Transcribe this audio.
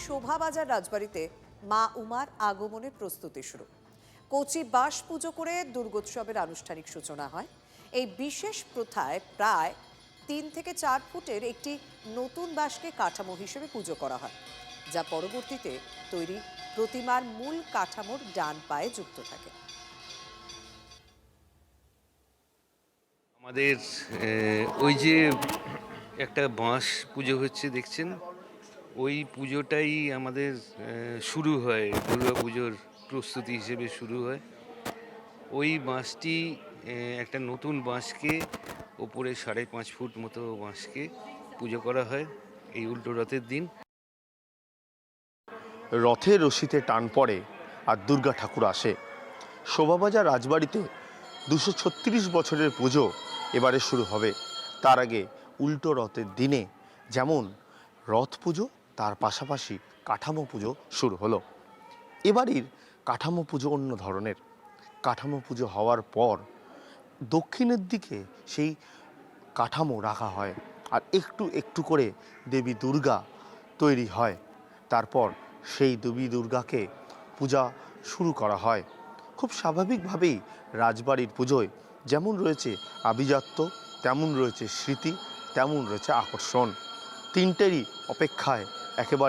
শোভাবাজার রাজবাড়িতে মা উমার আগমনের প্রস্তুতি শুরু। কচি বাঁশ পুজো করে দুর্গোৎসবের আনুষ্ঠানিক সূচনা হয়। এই বিশেষ প্রথায় প্রায় 3 থেকে 4 ফুটের একটি নতুন বাঁশকে কাঠামো হিসেবে পুজো করা হয়, যা পরবর্তীতে তৈরি প্রতিমার মূল কাঠামোর ডান পায়ে যুক্ত থাকে। আমাদের ওই যে একটা বাঁশ পুজো হচ্ছে দেখছেন, ওই পুজোটাই আমাদের শুরু হয়, দুর্গা পুজোর প্রস্তুতি হিসেবে শুরু হয়। ওই বাঁশটি একটা নতুন বাঁশকে ওপরে 5.5 ফুট মতো বাঁশকে পুজো করা হয় এই উল্টো রথের দিন। রথে রশিতে টান পড়ে আর দুর্গা ঠাকুর আসে। শোভাবাজার রাজবাড়িতে 236 বছরের পুজো এবারে শুরু হবে। তার আগে উল্টো রথের দিনে যেমন রথ পুজো, তার পাশাপাশি কাঠামো পুজো শুরু হলো। এবারের কাঠামো পুজো অন্য ধরনের। কাঠামো পুজো হওয়ার পর দক্ষিণের দিকে সেই কাঠামো রাখা হয় আর একটু একটু করে দেবী দুর্গা তৈরি হয়। তারপর সেই দেবী দুর্গাকে পূজা শুরু করা হয়। খুব স্বাভাবিকভাবেই রাজবাড়ির পুজোয় যেমন রয়েছে আভিজাত্য, তেমন রয়েছে স্মৃতি, তেমন রয়েছে আকর্ষণ। তিনটেরই অপেক্ষায় একেবারে